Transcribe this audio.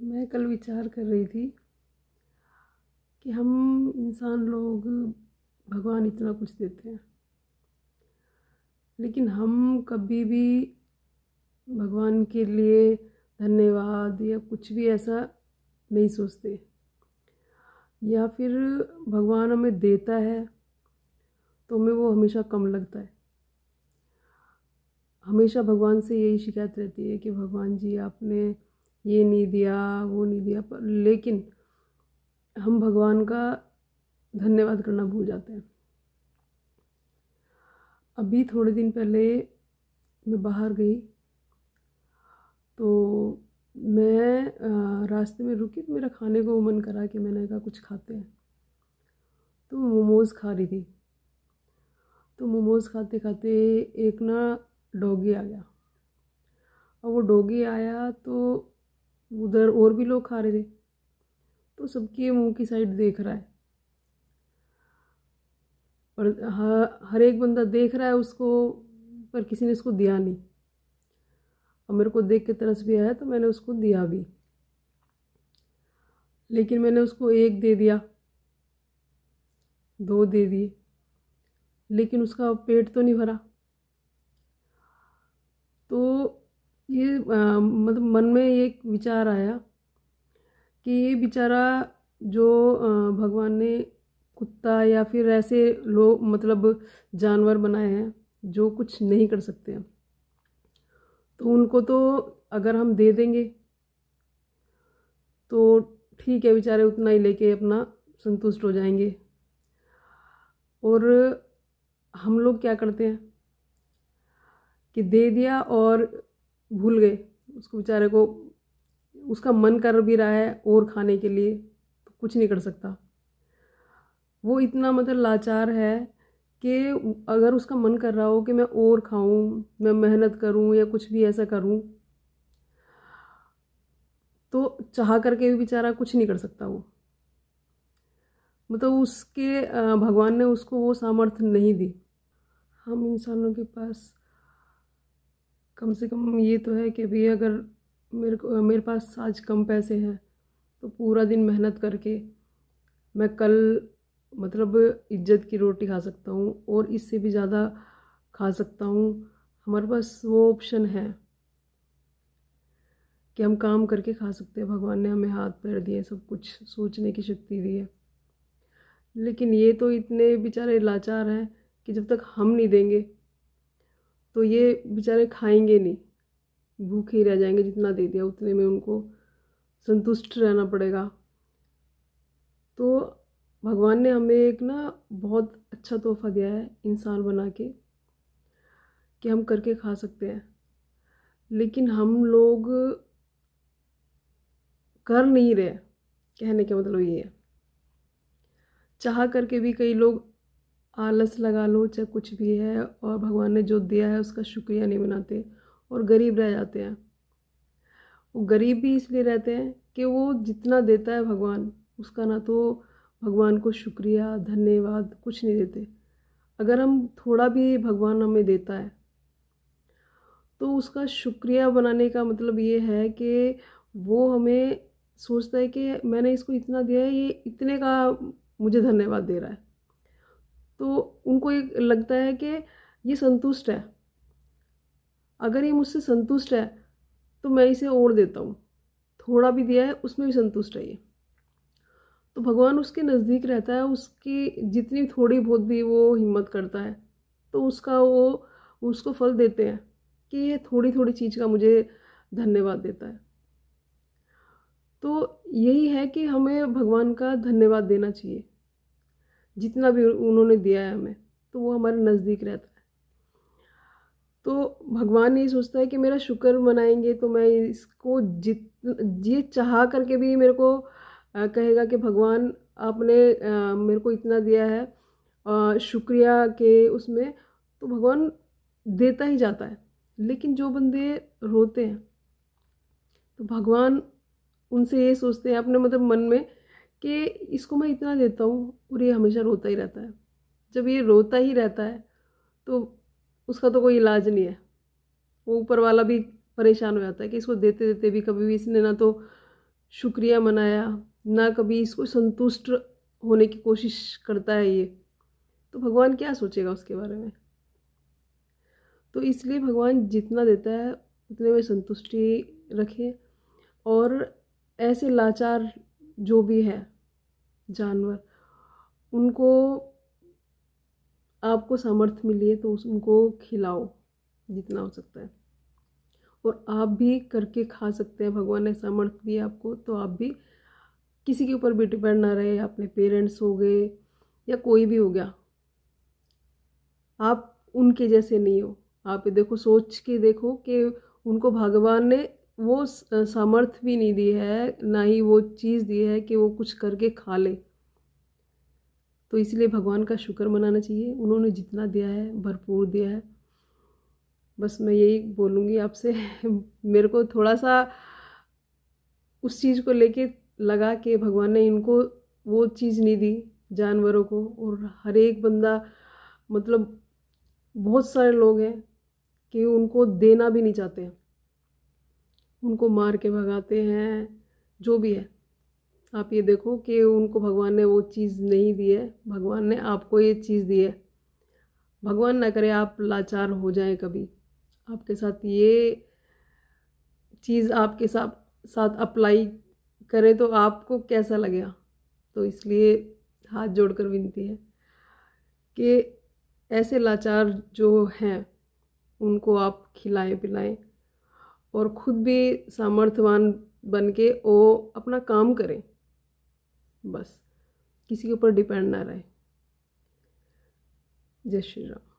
मैं कल विचार कर रही थी कि हम इंसान लोग भगवान इतना कुछ देते हैं, लेकिन हम कभी भी भगवान के लिए धन्यवाद या कुछ भी ऐसा नहीं सोचते। या फिर भगवान हमें देता है तो हमें वो हमेशा कम लगता है। हमेशा भगवान से यही शिकायत रहती है कि भगवान जी आपने ये नहीं दिया, वो नहीं दिया, पर लेकिन हम भगवान का धन्यवाद करना भूल जाते हैं। अभी थोड़े दिन पहले मैं बाहर गई तो मैं रास्ते में रुकी तो मेरा खाने को मन करा कि मैंने कहा कुछ खाते हैं, तो मोमोज़ खा रही थी। तो मोमोज़ खाते खाते एक ना डॉगी आ गया, और वो डॉगी आया तो उधर और भी लोग खा रहे थे, तो सबके मुंह की साइड देख रहा है, और हर एक बंदा देख रहा है उसको, पर किसी ने उसको दिया नहीं। और मेरे को देख के तरस भी आया तो मैंने उसको दिया भी, लेकिन मैंने उसको एक दे दिया, दो दे दिए, लेकिन उसका पेट तो नहीं भरा। तो ये मतलब मन में एक विचार आया कि ये बेचारा जो भगवान ने कुत्ता या फिर ऐसे लोग मतलब जानवर बनाए हैं जो कुछ नहीं कर सकते हैं, तो उनको तो अगर हम दे देंगे तो ठीक है, बेचारे उतना ही लेके अपना संतुष्ट हो जाएंगे। और हम लोग क्या करते हैं कि दे दिया और भूल गए उसको, बेचारे को उसका मन कर भी रहा है और खाने के लिए, तो कुछ नहीं कर सकता। वो इतना मतलब लाचार है कि अगर उसका मन कर रहा हो कि मैं और खाऊं, मैं मेहनत करूं या कुछ भी ऐसा करूं, तो चाह करके भी बेचारा कुछ नहीं कर सकता। वो मतलब उसके भगवान ने उसको वो सामर्थ्य नहीं दी। हम इंसानों के पास कम से कम ये तो है कि भाई अगर मेरे पास आज कम पैसे हैं तो पूरा दिन मेहनत करके मैं कल मतलब इज्जत की रोटी खा सकता हूँ, और इससे भी ज़्यादा खा सकता हूँ। हमारे पास वो ऑप्शन है कि हम काम करके खा सकते हैं। भगवान ने हमें हाथ पैर दिए, सब कुछ सोचने की शक्ति दी है, लेकिन ये तो इतने बेचारे लाचार हैं कि जब तक हम नहीं देंगे तो ये बेचारे खाएंगे नहीं, भूखे ही रह जाएंगे। जितना दे दिया उतने में उनको संतुष्ट रहना पड़ेगा। तो भगवान ने हमें एक ना बहुत अच्छा तोहफा दिया है इंसान बना के, कि हम करके खा सकते हैं, लेकिन हम लोग कर नहीं रहे। कहने का मतलब ये है, चाह करके भी कई लोग आलस लगा लो चाहे कुछ भी है, और भगवान ने जो दिया है उसका शुक्रिया नहीं मनाते और गरीब रह जाते हैं। वो गरीब भी इसलिए रहते हैं कि वो जितना देता है भगवान, उसका ना तो भगवान को शुक्रिया धन्यवाद कुछ नहीं देते। अगर हम थोड़ा भी भगवान हमें देता है तो उसका शुक्रिया बनाने का मतलब ये है कि वो हमें सोचता है कि मैंने इसको इतना दिया है, ये इतने का मुझे धन्यवाद दे रहा है। तो उनको एक लगता है कि ये संतुष्ट है, अगर ये मुझसे संतुष्ट है तो मैं इसे और देता हूँ, थोड़ा भी दिया है उसमें भी संतुष्ट है ये। तो भगवान उसके नज़दीक रहता है, उसकी जितनी थोड़ी बहुत भी वो हिम्मत करता है तो उसका वो उसको फल देते हैं कि ये थोड़ी थोड़ी चीज़ का मुझे धन्यवाद देता है। तो यही है कि हमें भगवान का धन्यवाद देना चाहिए, जितना भी उन्होंने दिया है हमें, तो वो हमारे नज़दीक रहता है। तो भगवान ये सोचता है कि मेरा शुक्र मनाएंगे तो मैं इसको ये चाह करके भी मेरे को कहेगा कि भगवान आपने मेरे को इतना दिया है, शुक्रिया के उसमें, तो भगवान देता ही जाता है। लेकिन जो बंदे रोते हैं तो भगवान उनसे ये सोचते हैं अपने मतलब मन में कि इसको मैं इतना देता हूँ और ये हमेशा रोता ही रहता है। जब ये रोता ही रहता है तो उसका तो कोई इलाज नहीं है। वो ऊपर वाला भी परेशान हो जाता है कि इसको देते देते भी कभी भी इसने ना तो शुक्रिया मनाया, ना कभी इसको संतुष्ट होने की कोशिश करता है ये, तो भगवान क्या सोचेगा उसके बारे में। तो इसलिए भगवान जितना देता है उतने में संतुष्टि रखें। और ऐसे लाचार जो भी है जानवर, उनको आपको सामर्थ्य मिली है तो उनको खिलाओ जितना हो सकता है। और आप भी करके खा सकते हैं, भगवान ने सामर्थ्य दी आपको, तो आप भी किसी के ऊपर भी डिपेंड ना रहे। अपने पेरेंट्स हो गए या कोई भी हो गया, आप उनके जैसे नहीं हो। आप देखो, सोच के देखो कि उनको भगवान ने वो सामर्थ्य भी नहीं दी है, ना ही वो चीज़ दी है कि वो कुछ करके खा ले। तो इसलिए भगवान का शुक्र मनाना चाहिए, उन्होंने जितना दिया है भरपूर दिया है। बस मैं यही बोलूँगी आपसे। मेरे को थोड़ा सा उस चीज़ को लेके लगा कि भगवान ने इनको वो चीज़ नहीं दी जानवरों को। और हर एक बंदा, मतलब बहुत सारे लोग हैं कि उनको देना भी नहीं चाहते, उनको मार के भगाते हैं, जो भी है। आप ये देखो कि उनको भगवान ने वो चीज़ नहीं दी है, भगवान ने आपको ये चीज़ दी है। भगवान ना करे आप लाचार हो जाएं कभी, आपके साथ ये चीज़ आपके साथ अप्लाई करे तो आपको कैसा लगेगा। तो इसलिए हाथ जोड़कर विनती है कि ऐसे लाचार जो हैं उनको आप खिलाएं पिलाएं, और ख़ुद भी सामर्थ्यवान बन के वो अपना काम करें, बस किसी के ऊपर डिपेंड ना रहे। जय श्री राम।